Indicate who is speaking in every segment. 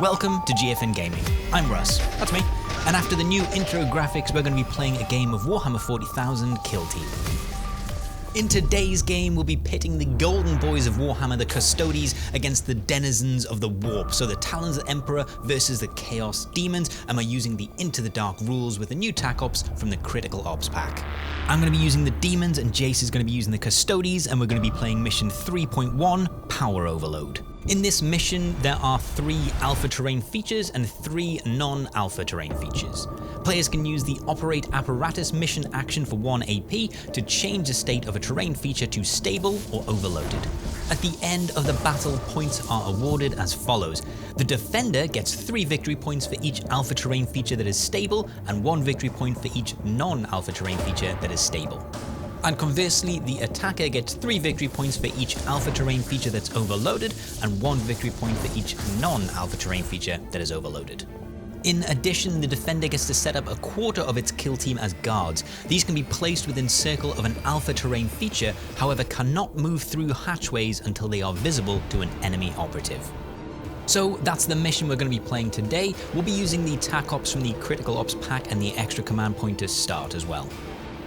Speaker 1: Welcome to GFN Gaming. I'm Russ, that's me, and after the new intro graphics we're going to be playing a game of Warhammer 40,000 Kill Team. In today's game we'll be pitting the golden boys of Warhammer, the Custodes, against the denizens of the Warp, so the Talons of the Emperor versus the Chaos Daemons, and we're using the Into the Dark rules with the new tac ops from the Critical Ops pack. I'm going to be using the Demons and Jace is going to be using the Custodes, and we're going to be playing mission 3.1, Power Overload. In this mission, there are 3 alpha terrain features and 3 non-alpha terrain features. Players can use the Operate Apparatus mission action for 1 AP to change the state of a terrain feature to stable or overloaded. At the end of the battle, points are awarded as follows. The Defender gets 3 victory points for each alpha terrain feature that is stable and 1 victory point for each non-alpha terrain feature that is stable. And conversely, the Attacker gets 3 victory points for each alpha terrain feature that's overloaded and 1 victory point for each non-alpha terrain feature that is overloaded. In addition, the Defender gets to set up a quarter of its kill team as guards. These can be placed within circle of an alpha terrain feature, however cannot move through hatchways until they are visible to an enemy operative. So that's the mission we're going to be playing today. We'll be using the tac ops from the Critical Ops pack and the extra command point to start as well.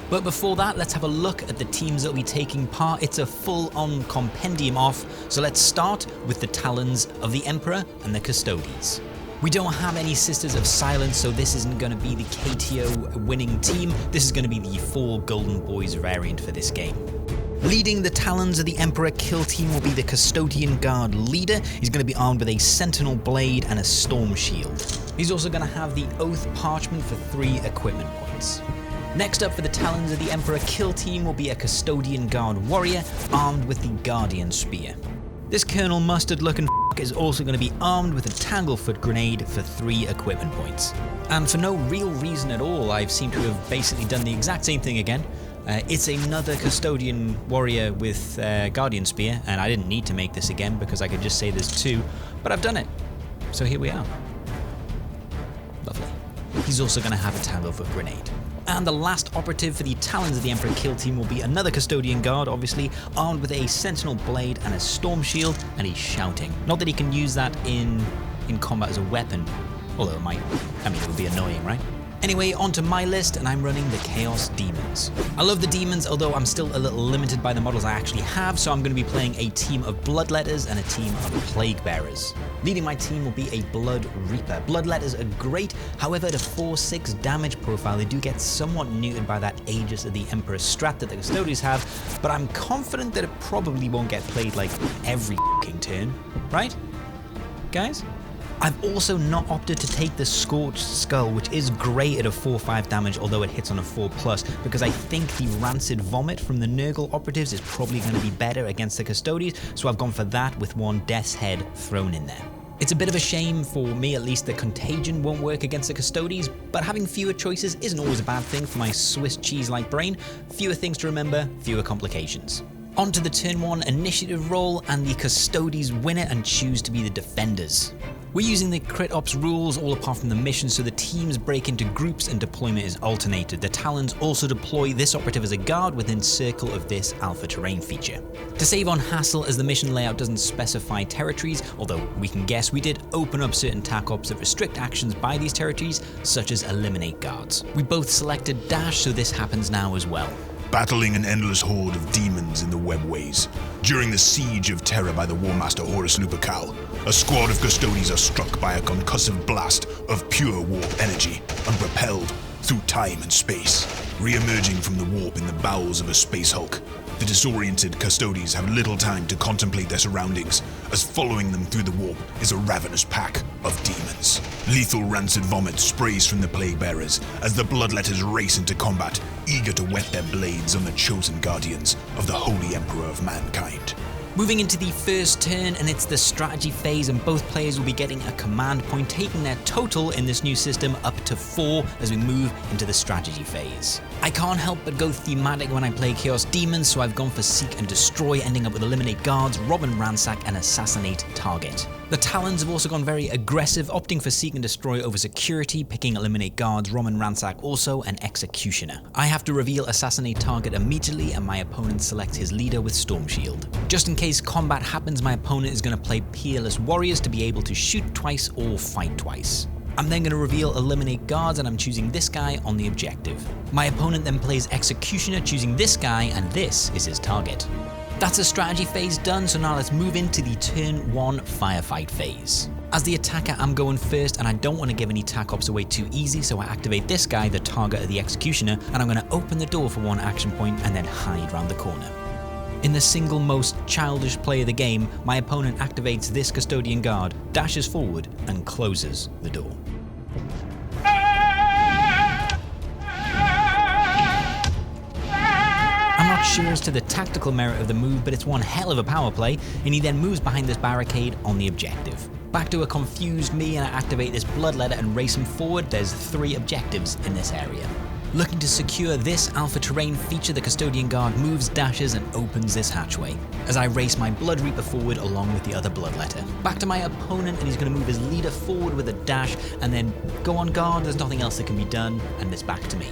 Speaker 1: But before that, let's have a look at the teams that will be taking part. It's a full-on compendium off, so let's start with the Talons of the Emperor and the Custodes. We don't have any Sisters of Silence, so this isn't going to be the KTO winning team. This is going to be the 4 Golden Boys variant for this game. Leading the Talons of the Emperor kill team will be the Custodian Guard leader. He's going to be armed with a Sentinel blade and a Storm Shield. He's also going to have the Oath Parchment for 3 equipment points. Next up for the Talons of the Emperor kill team will be a Custodian Guard warrior armed with the Guardian Spear. This Colonel Mustard looking is also going to be armed with a Tanglefoot grenade for 3 equipment points. And for no real reason at all, I've seemed to have basically done the exact same thing again. It's another Custodian warrior with Guardian Spear, and I didn't need to make this again because I could just say there's 2, but I've done it. So here we are. Lovely. He's also going to have a Tanglefoot grenade. And the last operative for the Talons of the Emperor kill team will be another Custodian Guard, obviously, armed with a Sentinel blade and a Storm Shield, and he's shouting. Not that he can use that in combat as a weapon, although it might, it would be annoying, right? Anyway, onto my list, and I'm running the Chaos Daemons. I love the Demons, although I'm still a little limited by the models I actually have, so I'm going to be playing a team of Bloodletters and a team of Plaguebearers. Leading my team will be a Bloodreaper. Bloodletters are great, however, the 4/6 damage profile, they do get somewhat neutered by that Aegis of the Emperor strat that the Custodes have, but I'm confident that it probably won't get played like every f***ing turn, right? Guys? I've also not opted to take the Scorched Skull, which is great at a 4/5 damage, although it hits on a 4+, because I think the Rancid Vomit from the Nurgle operatives is probably going to be better against the Custodes, so I've gone for that with 1 Deathshead thrown in there. It's a bit of a shame, for me at least, that Contagion won't work against the Custodes, but having fewer choices isn't always a bad thing for my Swiss cheese-like brain. Fewer things to remember, fewer complications. On to the turn 1 initiative roll, and the Custodes win it and choose to be the defenders. We're using the Crit Ops rules all apart from the mission, so the teams break into groups and deployment is alternated. The Talons also deploy this operative as a guard within circle of this alpha terrain feature. To save on hassle, as the mission layout doesn't specify territories, although we can guess, we did open up certain tac ops that restrict actions by these territories, such as eliminate guards. We both selected dash, so this happens now as well.
Speaker 2: Battling an endless horde of demons in the webways. During the Siege of Terror by the War Master Horus Lupercal, a squad of Custodes are struck by a concussive blast of pure warp energy and propelled through time and space, re-emerging from the warp in the bowels of a space hulk. The disoriented Custodes have little time to contemplate their surroundings, as following them through the warp is a ravenous pack of demons. Lethal rancid vomit sprays from the Plaguebearers as the Bloodletters race into combat, eager to whet their blades on the chosen guardians of the Holy Emperor of Mankind.
Speaker 1: Moving into the first turn, and it's the strategy phase, and both players will be getting a command point, taking their total in this new system up to 4 as we move into the strategy phase. I can't help but go thematic when I play Chaos Daemons, so I've gone for Seek and Destroy, ending up with Eliminate Guards, Rob and Ransack, and Assassinate Target. The Talons have also gone very aggressive, opting for Seek and Destroy over Security, picking Eliminate Guards, Rom and Ransack also, and Executioner. I have to reveal Assassinate Target immediately, and my opponent selects his leader with Storm Shield. Just in case combat happens, my opponent is going to play Peerless Warriors to be able to shoot twice or fight twice. I'm then going to reveal Eliminate Guards, and I'm choosing this guy on the objective. My opponent then plays Executioner, choosing this guy, and this is his target. That's the strategy phase done, so now let's move into the turn 1 firefight phase. As the attacker, I'm going first, and I don't want to give any tac ops away too easy, so I activate this guy, the target of the Executioner, and I'm going to open the door for 1 action point and then hide around the corner. In the single most childish play of the game, my opponent activates this Custodian guard, dashes forward, and closes the door. I'm not sure as to the tactical merit of the move, but it's one hell of a power play, and he then moves behind this barricade on the objective. Back to a confused me, and I activate this Bloodletter and race him forward. There's 3 objectives in this area. Looking to secure this alpha terrain feature, the Custodian guard moves, dashes, and opens this hatchway, as I race my Bloodreaper forward along with the other Bloodletter. Back to my opponent, and he's going to move his leader forward with a dash, and then go on guard. There's nothing else that can be done, and it's back to me.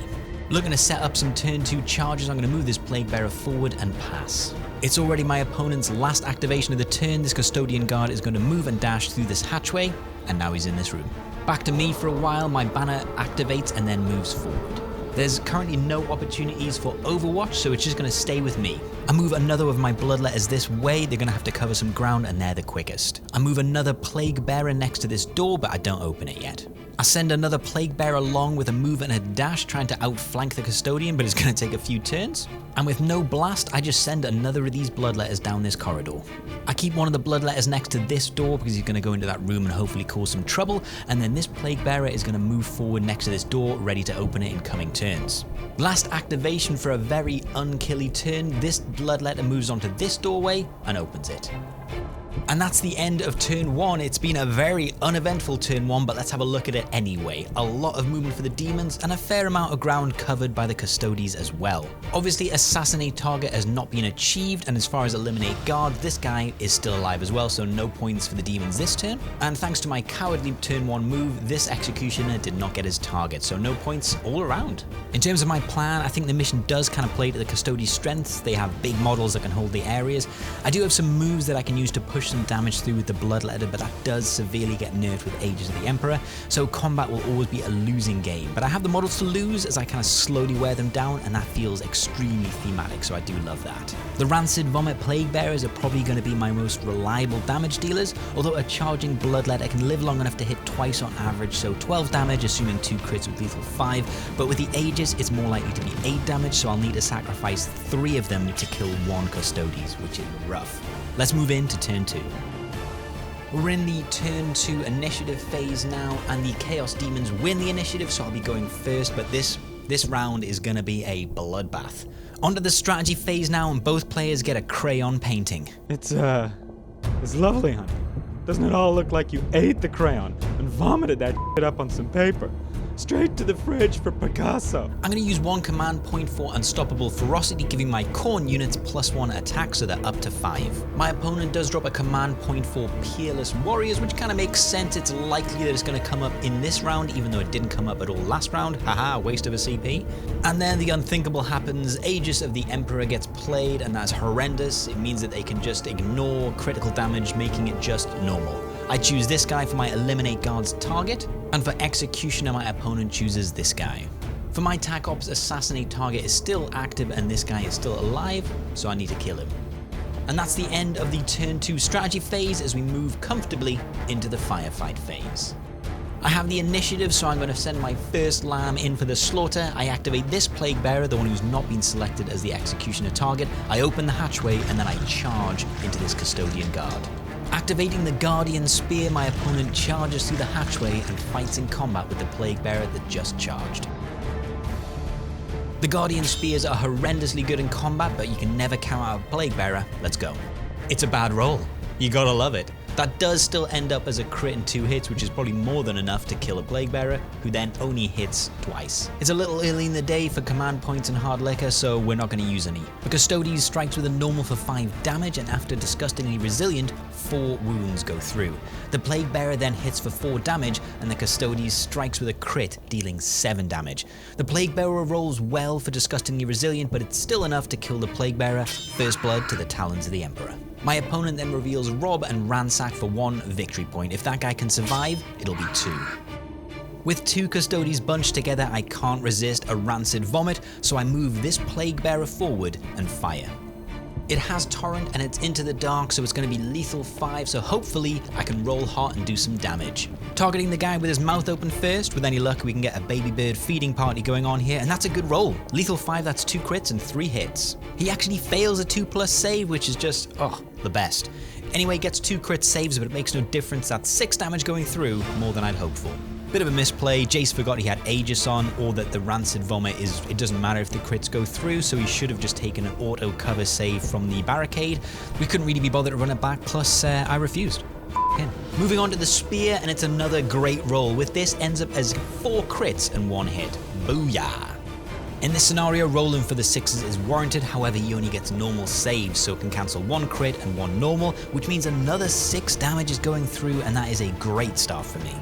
Speaker 1: Looking to set up some turn 2 charges, I'm going to move this Plaguebearer forward and pass. It's already my opponent's last activation of the turn. This Custodian guard is going to move and dash through this hatchway, and now he's in this room. Back to me for a while, my banner activates and then moves forward. There's currently no opportunities for Overwatch, so it's just going to stay with me. I move another of my Bloodletters this way. They're going to have to cover some ground, and they're the quickest. I move another Plaguebearer next to this door, but I don't open it yet. I send another Plaguebearer along with a move and a dash, trying to outflank the Custodian, but it's going to take a few turns. And with no blast, I just send another of these Bloodletters down this corridor. I keep one of the Bloodletters next to this door because he's going to go into that room and hopefully cause some trouble, and then this Plaguebearer is going to move forward next to this door, ready to open it in coming turns. Last activation for a very unkilly turn, this Bloodletter moves onto this doorway and opens it. And that's the end of turn 1. It's been a very uneventful turn 1, but let's have a look at it anyway. A lot of movement for the demons, and a fair amount of ground covered by the Custodes as well. Obviously, Assassinate Target has not been achieved, and as far as Eliminate Guard, this guy is still alive as well, so no points for the demons this turn. And thanks to my cowardly turn 1 move, this Executioner did not get his target, so no points all around. In terms of my plan, I think the mission does kind of play to the Custodes' strengths. They have big models that can hold the areas. I do have some moves that I can use to push some damage through with the Bloodletter, but that does severely get nerfed with Aegis of the Emperor, so combat will always be a losing game. But I have the models to lose as I kind of slowly wear them down, and that feels extremely thematic, so I do love that. The Rancid Vomit Plaguebearers are probably going to be my most reliable damage dealers, although a charging Bloodletter can live long enough to hit twice on average, so 12 damage assuming 2 crits with lethal 5, but with the Aegis it's more likely to be 8 damage, so I'll need to sacrifice 3 of them to kill 1 Custodes, which is rough. Let's move into turn 2. We're in the turn 2 initiative phase now, and the Chaos Demons win the initiative, so I'll be going first, but this round is going to be a bloodbath. Onto the strategy phase now, and both players get a crayon painting.
Speaker 3: It's lovely, honey. Doesn't it all look like you ate the crayon and vomited that shit up on some paper? Straight to the fridge for Picasso.
Speaker 1: I'm going to use 1 command point for Unstoppable Ferocity, giving my Khorne units +1 attack, so they're up to 5. My opponent does drop a command point for Peerless Warriors, which kind of makes sense. It's likely that it's going to come up in this round, even though it didn't come up at all last round. Haha, waste of a CP. And then the unthinkable happens. Aegis of the Emperor gets played, and that's horrendous. It means that they can just ignore critical damage, making it just normal. I choose this guy for my Eliminate Guard's target, and for Executioner my opponent chooses this guy. For my Tac Ops, Assassinate Target is still active and this guy is still alive, so I need to kill him. And that's the end of the turn 2 strategy phase as we move comfortably into the firefight phase. I have the initiative, so I'm going to send my first lamb in for the slaughter. I activate this Plaguebearer, the one who's not been selected as the Executioner target. I open the hatchway and then I charge into this Custodian guard. Activating the Guardian Spear, my opponent charges through the hatchway and fights in combat with the Plaguebearer that just charged. The Guardian Spears are horrendously good in combat, but you can never count out a Plaguebearer. Let's go. It's a bad roll. You gotta love it. That does still end up as a crit and 2 hits, which is probably more than enough to kill a Plaguebearer, who then only hits twice. It's a little early in the day for command points and hard liquor, so we're not going to use any. The Custodes strikes with a normal for 5 damage, and after disgustingly resilient, 4 wounds go through. The Plaguebearer then hits for 4 damage, and the Custodes strikes with a crit, dealing 7 damage. The Plaguebearer rolls well for disgustingly resilient, but it's still enough to kill the Plaguebearer. First blood to the Talons of the Emperor. My opponent then reveals Rob and Ransack for 1 victory point. If that guy can survive, it'll be 2. With 2 Custodes bunched together, I can't resist a Rancid Vomit, so I move this Plaguebearer forward and fire. It has Torrent and it's into the dark, so it's going to be lethal 5, so hopefully I can roll hot and do some damage. Targeting the guy with his mouth open first. With any luck, we can get a baby bird feeding party going on here, and that's a good roll. Lethal 5, that's 2 crits and 3 hits. He actually fails a 2+ save, which is just, the best. Anyway, gets 2 crit saves, but it makes no difference. That's 6 damage going through, more than I'd hoped for. Bit of a misplay. Jace forgot he had Aegis on, or that the Rancid Vomit it doesn't matter if the crits go through, so he should have just taken an auto cover save from the barricade. We couldn't really be bothered to run it back, plus I refused. Him. Moving on to the spear, and it's another great roll. With this, ends up as 4 crits and 1 hit. Booyah! In this scenario, rolling for the 6s is warranted, however he only gets normal saves, so it can cancel 1 crit and 1 normal, which means another 6 damage is going through, and that is a great start for me.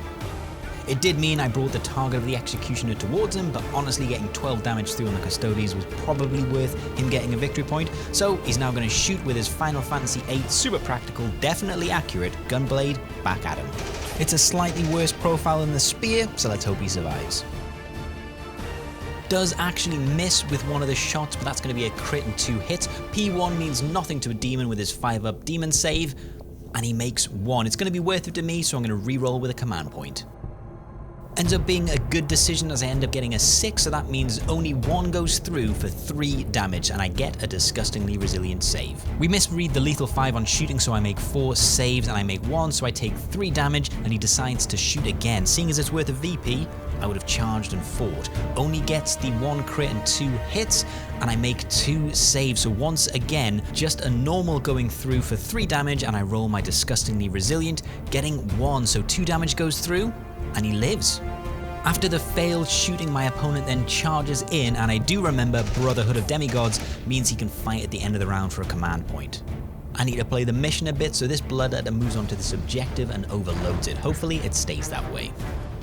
Speaker 1: It did mean I brought the target of the Executioner towards him, but honestly getting 12 damage through on the Custodes was probably worth him getting a victory point, so he's now going to shoot with his Final Fantasy VIII super practical, definitely accurate Gunblade back at him. It's a slightly worse profile than the spear, so let's hope he survives. Does actually miss with one of the shots, but that's going to be a crit and 2 hits. P1 means nothing to a demon with his 5-up demon save, and he makes 1. It's going to be worth it to me, so I'm going to reroll with a command point. Ends up being a good decision as I end up getting a 6, so that means only 1 goes through for 3 damage, and I get a disgustingly resilient save. We misread the lethal 5 on shooting, so I make 4 saves and I make 1, so I take 3 damage, and he decides to shoot again. Seeing as it's worth a VP, I would have charged and fought. Only gets the 1 crit and 2 hits, and I make 2 saves, so once again, just a normal going through for 3 damage, and I roll my disgustingly resilient, getting 1, so 2 damage goes through, and he lives. After the failed shooting, my opponent then charges in, and I do remember Brotherhood of Demigods means he can fight at the end of the round for a command point. I need to play the mission a bit, so this Bloodletter moves on to this objective and overloads it. Hopefully it stays that way.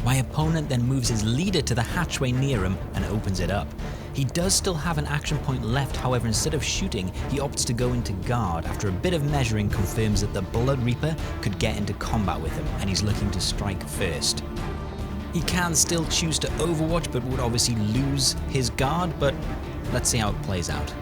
Speaker 1: My opponent then moves his leader to the hatchway near him and opens it up. He does still have an action point left, however instead of shooting, he opts to go into guard. After a bit of measuring, confirms that the Bloodreaper could get into combat with him, and he's looking to strike first. He can still choose to overwatch, but would obviously lose his guard, but let's see how it plays out.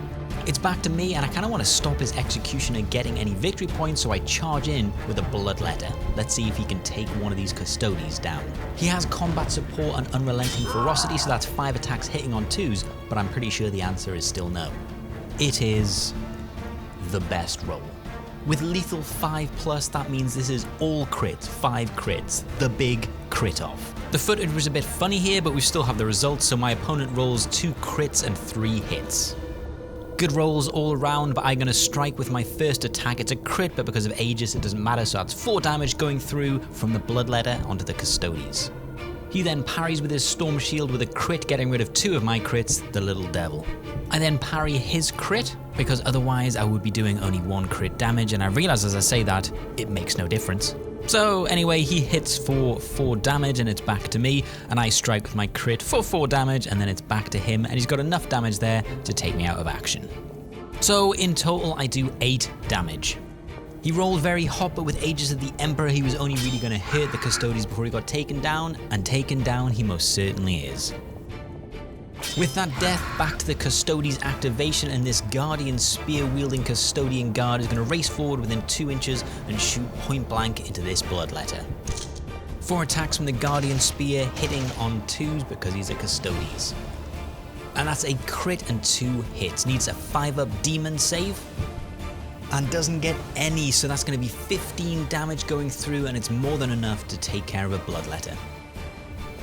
Speaker 1: It's back to me, and I kind of want to stop his Executioner getting any victory points, so I charge in with a Bloodletter. Let's see if he can take one of these Custodes down. He has combat support and unrelenting ferocity, so that's 5 attacks hitting on 2s, but I'm pretty sure the answer is still no. It is the best roll. With lethal 5+, that means this is all crits, 5 crits, the big crit off. The footage was a bit funny here, but we still have the results, so my opponent rolls 2 crits and 3 hits. Good rolls all around, but I'm going to strike with my first attack. It's a crit, but because of Aegis it doesn't matter, so that's 4 damage going through from the Bloodletter onto the Custodes. He then parries with his Storm Shield with a crit, getting rid of 2 of my crits, the little devil. I then parry his crit, because otherwise I would be doing only 1 crit damage, and I realize as I say that, it makes no difference. So anyway, he hits for 4 damage and it's back to me, and I strike with my crit for 4 damage and then it's back to him, and he's got enough damage there to take me out of action. So in total I do 8 damage. He rolled very hot, but with Aegis of the Emperor he was only really going to hurt the Custodes before he got taken down, and taken down he most certainly is. With that death, back to the Custodes activation, and this Guardian spear-wielding Custodian guard is going to race forward within 2 inches and shoot point blank into this Bloodletter. 4 attacks from the Guardian spear, hitting on 2s because he's a Custodes. And that's a crit and 2 hits. Needs a 5-up demon save, and doesn't get any, so that's going to be 15 damage going through, and it's more than enough to take care of a Bloodletter.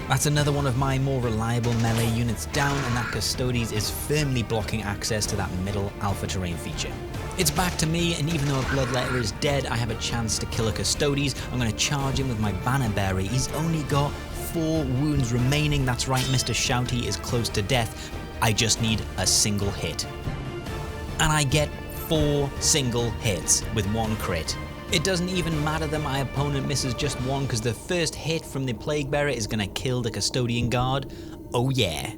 Speaker 1: That's another one of my more reliable melee units down, and that Custodes is firmly blocking access to that middle alpha terrain feature. It's back to me, and even though a Bloodletter is dead, I have a chance to kill a Custodes. I'm going to charge him with my Banner-Bearer. He's only got 4 wounds remaining. That's right, Mr. Shouty is close to death. I just need a single hit. And I get 4 single hits with 1 crit. It doesn't even matter that my opponent misses just 1, because the first hit from the Plaguebearer is going to kill the Custodian guard. Oh yeah.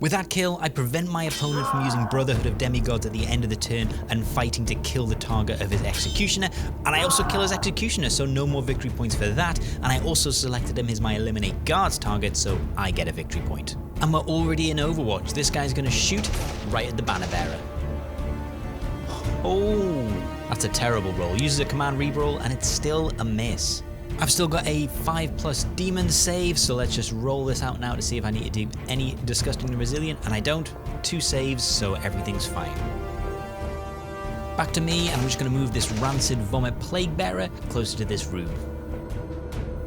Speaker 1: With that kill, I prevent my opponent from using Brotherhood of Demigods at the end of the turn and fighting to kill the target of his Executioner, and I also kill his Executioner, so no more victory points for that, and I also selected him as my Eliminate Guards target, so I get a victory point. And we're already in Overwatch. This guy's going to shoot right at the Banner-Bearer. Oh, that's a terrible roll. Uses a command reroll, and it's still a miss. I've still got a 5+ demon save, so let's just roll this out now to see if I need to do any Disgustingly Resilient, and I don't. 2 saves, so everything's fine. Back to me, and I'm just going to move this Rancid Vomit Plaguebearer closer to this room.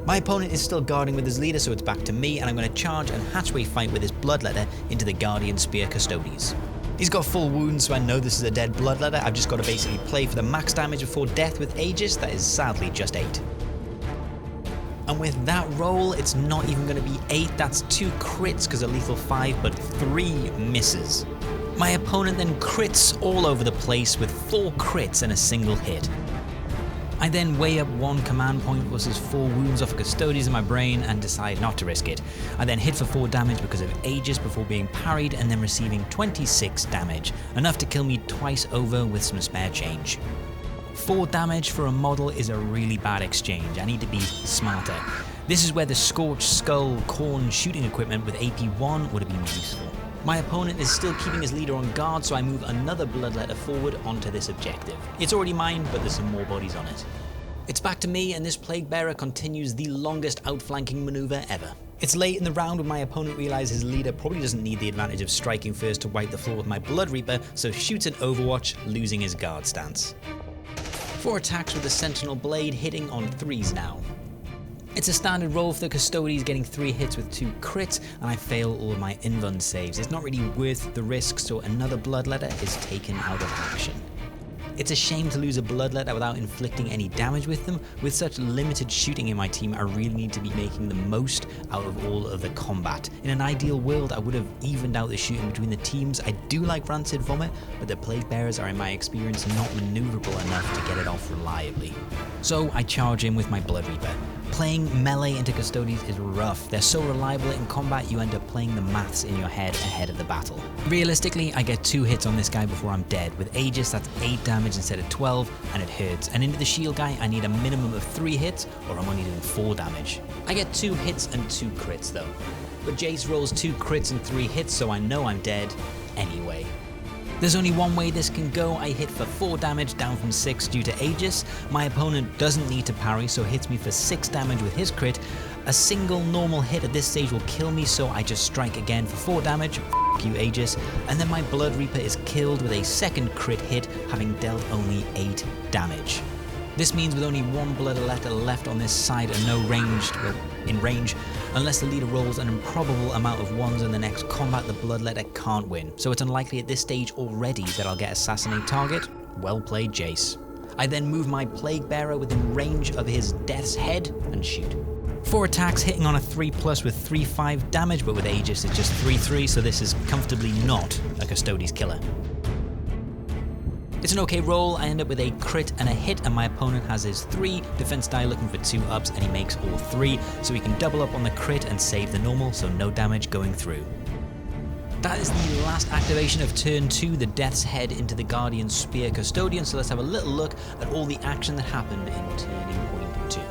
Speaker 1: My opponent is still guarding with his leader, so it's back to me, and I'm going to charge and hatchway fight with his Bloodletter into the Guardian Spear Custodes. He's got full wounds, so I know this is a dead Bloodletter. I've just got to basically play for the max damage before death with Aegis. That is sadly just 8. And with that roll, it's not even going to be 8, that's 2 crits because of lethal 5, but 3 misses. My opponent then crits all over the place with 4 crits and a single hit. I then weigh up 1 command point versus 4 wounds off of Custodes in my brain and decide not to risk it. I then hit for 4 damage because of Aegis before being parried and then receiving 26 damage, enough to kill me twice over with some spare change. 4 damage for a model is a really bad exchange. I need to be smarter. This is where the Scorched Skull Corn shooting equipment with AP1 would have been useful. My opponent is still keeping his leader on guard, so I move another Bloodletter forward onto this objective. It's already mine, but there's some more bodies on it. It's back to me, and this Plaguebearer continues the longest outflanking maneuver ever. It's late in the round when my opponent realizes his leader probably doesn't need the advantage of striking first to wipe the floor with my Bloodreaper, so shoots an Overwatch, losing his guard stance. 4 attacks with the Sentinel Blade, hitting on 3s now. It's a standard roll for the Custodes, getting 3 hits with 2 crits, and I fail all of my invuln saves. It's not really worth the risk, so another Bloodletter is taken out of action. It's a shame to lose a Bloodletter without inflicting any damage with them. With such limited shooting in my team, I really need to be making the most out of all of the combat. In an ideal world, I would have evened out the shooting between the teams. I do like Rancid Vomit, but the Plaguebearers are in my experience not maneuverable enough to get it off reliably. So I charge in with my Bloodreaper. Playing melee into Custodes is rough. They're so reliable in combat you end up playing the maths in your head ahead of the battle. Realistically, I get 2 hits on this guy before I'm dead. With Aegis, that's 8 damage instead of 12, and it hurts. And into the shield guy, I need a minimum of 3 hits, or I'm only doing 4 damage. I get 2 hits and 2 crits though. But Jace rolls 2 crits and 3 hits, so I know I'm dead anyway. There's only one way this can go. I hit for 4 damage, down from 6 due to Aegis. My opponent doesn't need to parry, so hits me for 6 damage with his crit. A single normal hit at this stage will kill me, so I just strike again for 4 damage. F you, Aegis. And then my Bloodreaper is killed with a second crit hit, having dealt only 8 damage. This means with only 1 Bloodletter left on this side and no in range, unless the leader rolls an improbable amount of 1s in the next combat, the Bloodletter can't win. So it's unlikely at this stage already that I'll get Assassinate target. Well played, Jace. I then move my Plaguebearer within range of his Deathshead and shoot. 4 attacks, hitting on a 3+ with 3/5 damage, but with Aegis it's just 3/3, so this is comfortably not a Custodes killer. It's an okay roll. I end up with a crit and a hit, and my opponent has his 3 defense die looking for 2 ups, and he makes all 3, so he can double up on the crit and save the normal, so no damage going through. That is the last activation of turn 2, the Deathshead into the Guardian Spear Custodian, so let's have a little look at all the action that happened in turning point 2.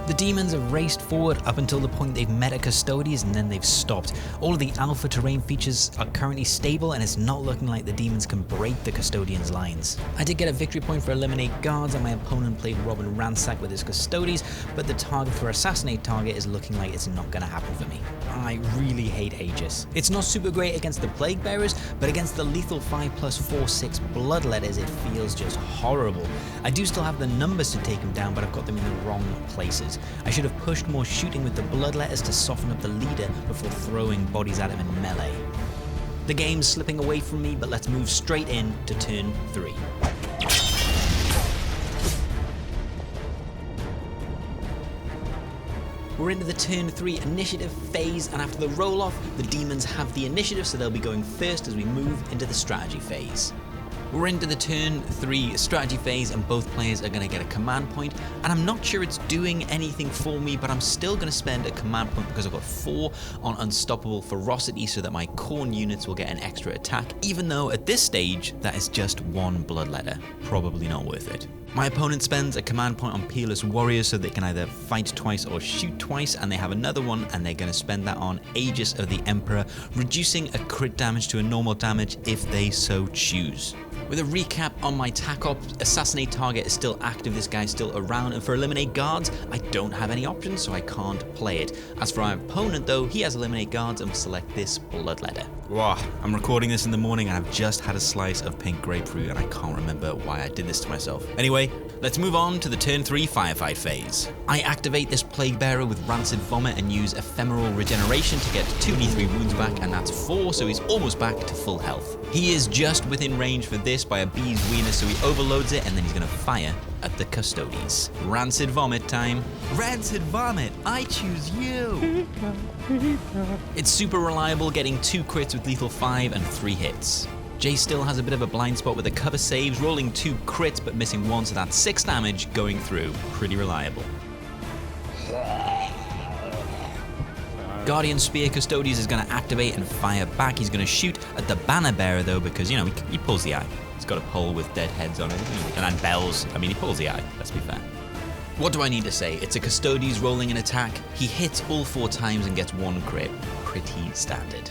Speaker 1: The demons have raced forward up until the point they've met a Custodes, and then they've stopped. All of the alpha terrain features are currently stable, and it's not looking like the demons can break the Custodians' lines. I did get a victory point for Eliminate Guards, and my opponent played Robin Ransack with his Custodes, but the target for Assassinate target is looking like it's not going to happen for me. I really hate Aegis. It's not super great against the Plaguebearers, but against the lethal 5+4/6 Bloodletters, it feels just horrible. I do still have the numbers to take them down, but I've got them in the wrong places. I should have pushed more shooting with the Bloodletters to soften up the leader before throwing bodies at him in melee. The game's slipping away from me, but let's move straight in to turn 3. We're into the turn 3 initiative phase, and after the roll-off, the demons have the initiative, so they'll be going first as we move into the strategy phase. We're into the turn 3 strategy phase, and both players are going to get a command point, and I'm not sure it's doing anything for me, but I'm still going to spend a command point because I've got 4 on Unstoppable Ferocity so that my Khorne units will get an extra attack, even though at this stage that is just 1 Bloodletter. Probably not worth it. My opponent spends a command point on Peerless Warriors so they can either fight twice or shoot twice, and they have another one and they're going to spend that on Aegis of the Emperor, reducing a crit damage to a normal damage if they so choose. With a recap on my TAC op, Assassinate Target is still active, this guy's still around, and for Eliminate Guards, I don't have any options, so I can't play it. As for my opponent though, he has Eliminate Guards and will select this Bloodletter. Wow, I'm recording this in the morning and I've just had a slice of pink grapefruit and I can't remember why I did this to myself. Anyway, let's move on to the turn 3 firefight phase. I activate this Plaguebearer with Rancid Vomit and use Ephemeral Regeneration to get 2d3 wounds back, and that's 4, so he's almost back to full health. He is just within range for this by a bee's wiener, so he overloads it and then he's going to fire at the Custodians. Rancid Vomit time. Rancid Vomit, I choose you! It's super reliable, getting 2 crits with lethal 5 and 3 hits. Jay still has a bit of a blind spot with the cover saves, rolling 2 crits but missing 1, so that's 6 damage going through. Pretty reliable. Guardian Spear Custodians is going to activate and fire back. He's going to shoot at the Banner Bearer though, because, you know, he pulls the eye. He's got a pole with dead heads on it, and then bells. I mean, he pulls the eye, let's be fair. What do I need to say? It's a Custodes rolling an attack. He hits all 4 times and gets 1 crit. Pretty standard.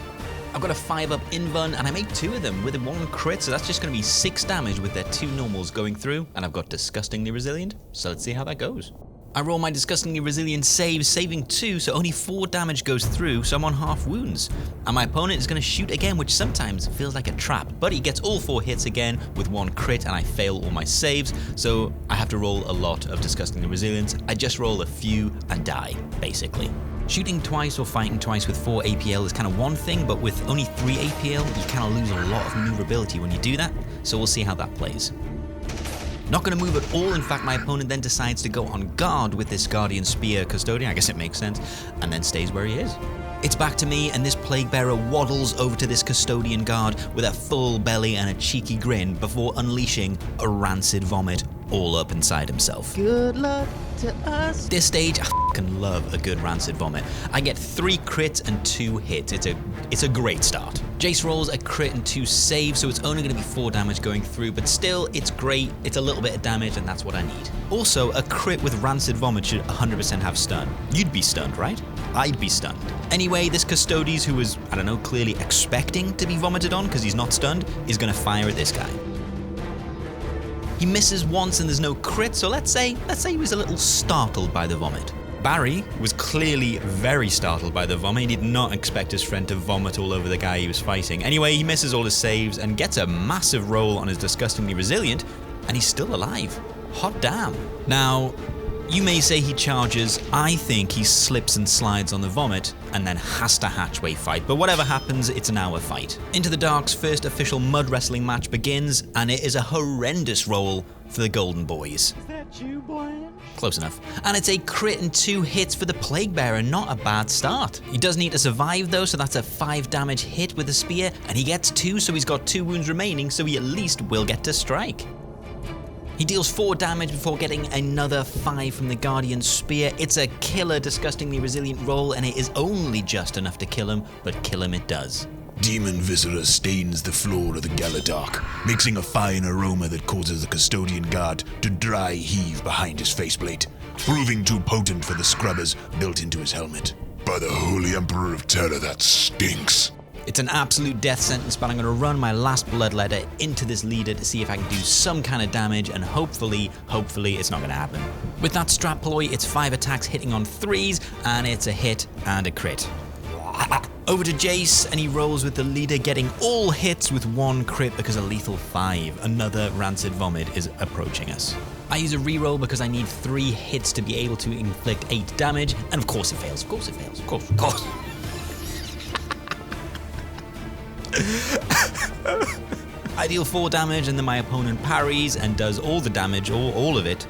Speaker 1: I've got a 5-up Invuln, and I made 2 of them with a 1 crit, so that's just going to be 6 damage with their 2 normals going through, and I've got Disgustingly Resilient, so let's see how that goes. I roll my Disgustingly Resilient save, saving 2, so only 4 damage goes through, so I'm on half wounds. And my opponent is going to shoot again, which sometimes feels like a trap, but he gets all 4 hits again with 1 crit, and I fail all my saves, so I have to roll a lot of Disgustingly Resilience. I just roll a few and die, basically. Shooting twice or fighting twice with 4 APL is kind of one thing, but with only 3 APL, you kind of lose a lot of maneuverability when you do that, so we'll see how that plays. Not going to move at all. In fact, my opponent then decides to go on guard with this Guardian Spear Custodian, I guess it makes sense, and then stays where he is. It's back to me, and this Plaguebearer waddles over to this Custodian guard with a full belly and a cheeky grin before unleashing a Rancid Vomit all up inside himself. Good luck to us. This stage, I fucking love a good Rancid Vomit. I get 3 crits and 2 hits. It's a great start. Jace rolls a crit and 2 saves, so it's only going to be 4 damage going through, but still, it's great. It's a little bit of damage, and that's what I need. Also, a crit with Rancid Vomit should 100% have stun. You'd be stunned, right? I'd be stunned. Anyway, this Custodes, who was, I don't know, clearly expecting to be vomited on because he's not stunned, is going to fire at this guy. He misses once and there's no crit, so let's say he was a little startled by the vomit. Barry was clearly very startled by the vomit. He did not expect his friend to vomit all over the guy he was fighting. Anyway, he misses all his saves and gets a massive roll on his Disgustingly Resilient, and he's still alive. Hot damn. Now, you may say he charges. I think he slips and slides on the vomit and then has to hatchway fight, but whatever happens, it's an hour fight. Into the Dark's first official mud wrestling match begins, and it is a horrendous roll for the Golden Boys.
Speaker 3: Is that you, Blanche?
Speaker 1: Close enough. And it's a crit and 2 hits for the Plaguebearer, not a bad start. He does need to survive though, so that's a 5 damage hit with the spear, and he gets 2, so he's got 2 wounds remaining, so he at least will get to strike. He deals 4 damage before getting another 5 from the Guardian Spear. It's a killer, Disgustingly Resilient roll, and it is only just enough to kill him, but kill him it does.
Speaker 2: Demon Viscera stains the floor of the Galadark, mixing a fine aroma that causes the Custodian guard to dry heave behind his faceplate, proving too potent for the scrubbers built into his helmet. By the Holy Emperor of Terror, that stinks.
Speaker 1: It's an absolute death sentence, but I'm going to run my last Bloodletter into this leader to see if I can do some kind of damage, and hopefully it's not going to happen. With that strap ploy, it's 5 attacks hitting on 3s, and it's a hit and a crit. Over to Jace, and he rolls with the leader, getting all hits with 1 crit because a lethal 5. Another Rancid Vomit is approaching us. I use a reroll because I need 3 hits to be able to inflict 8 damage, and of course it fails, of course. I deal 4 damage, and then my opponent parries and does all the damage, all of it,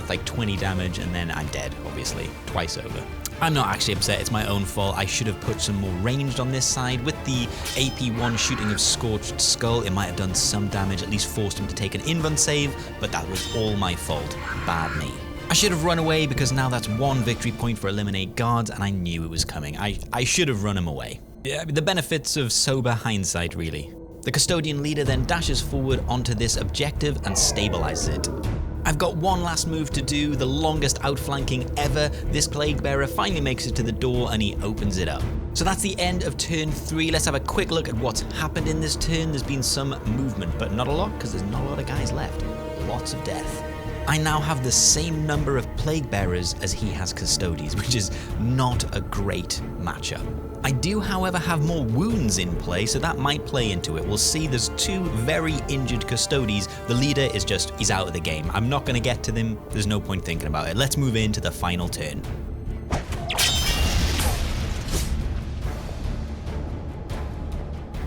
Speaker 1: like 20 damage, and then I'm dead, obviously, twice over. I'm not actually upset, it's my own fault. I should have put some more ranged on this side. With the AP1 shooting of Scorched Skull, it might have done some damage, at least forced him to take an invuln save, but that was all my fault. Bad me. I should have run away because now that's 1 victory point for eliminate guards, and I knew it was coming. I should have run him away. Yeah, the benefits of sober hindsight, really. The Custodian leader then dashes forward onto this objective and stabilizes it. I've got one last move to do, the longest outflanking ever. This Plaguebearer finally makes it to the door and he opens it up. So that's the end of turn 3. Let's have a quick look at what's happened in this turn. There's been some movement, but not a lot because there's not a lot of guys left. Lots of death. I now have the same number of Plaguebearers as he has Custodes, which is not a great matchup. I do, however, have more wounds in play, so that might play into it. We'll see. There's 2 very injured Custodes. The leader is he's out of the game. I'm not going to get to them. There's no point thinking about it. Let's move into the final turn.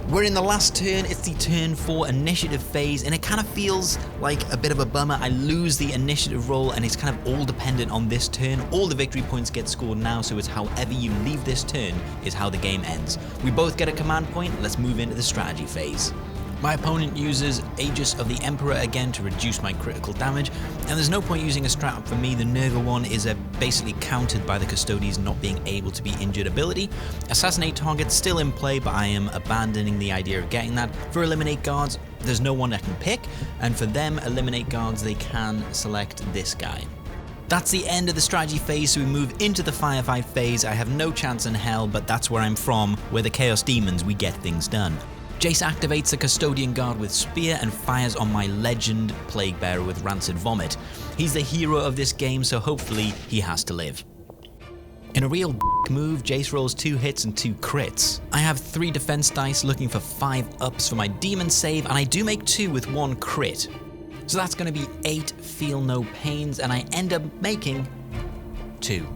Speaker 1: We're in the last turn, it's the turn 4 initiative phase, and it kind of feels like a bit of a bummer. I lose the initiative roll, and it's kind of all dependent on this turn. All the victory points get scored now, so it's however you leave this turn is how the game ends. We both get a command point, let's move into the strategy phase. My opponent uses Aegis of the Emperor again to reduce my critical damage, and there's no point using a strat up for me. The Nurgle one is basically countered by the Custodes not being able to be injured ability. Assassinate target still in play, but I am abandoning the idea of getting that. For eliminate guards, there's no one I can pick, and for them eliminate guards they can select this guy. That's the end of the strategy phase, so we move into the firefight phase. I have no chance in hell, but that's where I'm from, where the Chaos Daemons we get things done. Jace activates the Custodian Guard with Spear and fires on my legend Plaguebearer with Rancid Vomit. He's the hero of this game, so hopefully he has to live. In a real move, Jace rolls 2 hits and 2 crits. I have 3 defense dice looking for 5 ups for my demon save, and I do make 2 with 1 crit. So that's going to be 8 feel no pains, and I end up making 2.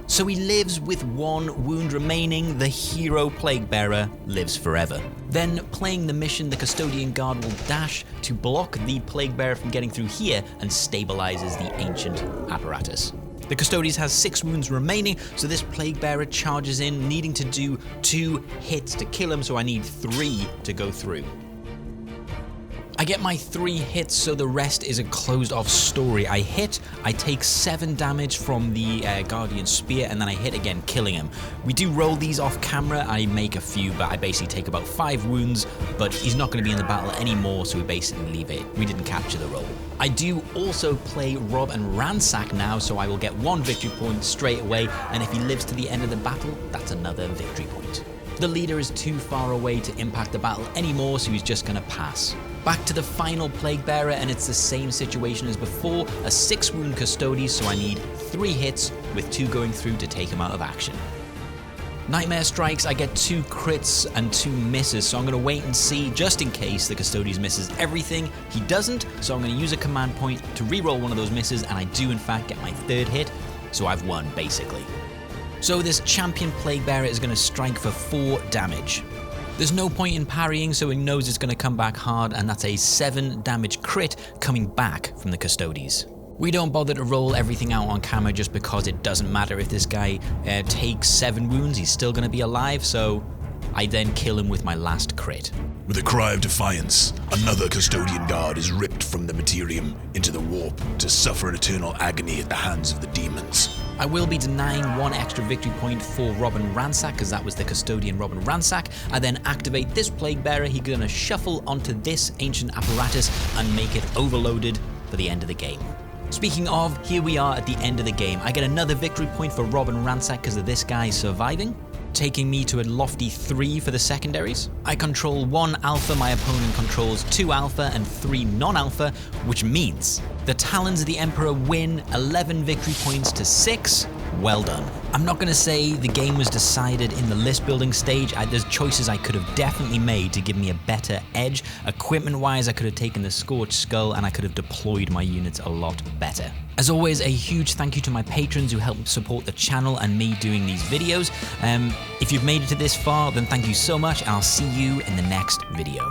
Speaker 1: So he lives with 1 wound remaining. The hero Plaguebearer lives forever. Then, playing the mission, the Custodian Guard will dash to block the Plaguebearer from getting through here and stabilizes the ancient apparatus. The Custodes has 6 wounds remaining, so this Plaguebearer charges in, needing to do 2 hits to kill him, so I need 3 to go through. I get my 3 hits, so the rest is a closed off story. I hit, I take 7 damage from the Guardian Spear, and then I hit again, killing him. We do roll these off camera, I make a few, but I basically take about 5 wounds, but he's not going to be in the battle anymore, so we basically leave it. We didn't capture the roll. I do also play Rob and Ransack now, so I will get 1 victory point straight away, and if he lives to the end of the battle, that's another victory point. The leader is too far away to impact the battle anymore, so he's just going to pass. Back to the final Plaguebearer, and it's the same situation as before, a 6 wound Custodes, so I need 3 hits with 2 going through to take him out of action. Nightmare strikes, I get 2 crits and 2 misses, so I'm going to wait and see just in case the Custodes misses everything. He doesn't, so I'm going to use a command point to reroll one of those misses, and I do in fact get my 3rd hit, so I've won basically. So this champion Plaguebearer is going to strike for 4 damage. There's no point in parrying, so he knows it's going to come back hard, and that's a 7 damage crit coming back from the Custodes. We don't bother to roll everything out on camera just because it doesn't matter if this guy takes 7 wounds, he's still going to be alive, so I then kill him with my last crit.
Speaker 2: With a cry of defiance, another Custodian Guard is ripped from the Materium into the warp to suffer an eternal agony at the hands of the demons.
Speaker 1: I will be denying 1 extra victory point for Rob and Ransack, because that was the Custodian Rob and Ransack. I then activate this Plaguebearer. He's going to shuffle onto this ancient apparatus and make it overloaded for the end of the game. Speaking of, here we are at the end of the game. I get another victory point for Rob and Ransack because of this guy surviving, taking me to a lofty 3 for the secondaries. I control 1 alpha, my opponent controls 2 alpha and 3 non-alpha, which means the Talons of the Emperor win 11 victory points to 6. Well done. I'm not going to say the game was decided in the list building stage. There's choices I could have definitely made to give me a better edge. Equipment wise, I could have taken the Scorched Skull and I could have deployed my units a lot better. As always, a huge thank you to my patrons who help support the channel and me doing these videos. If you've made it to this far, then thank you so much, and I'll see you in the next video.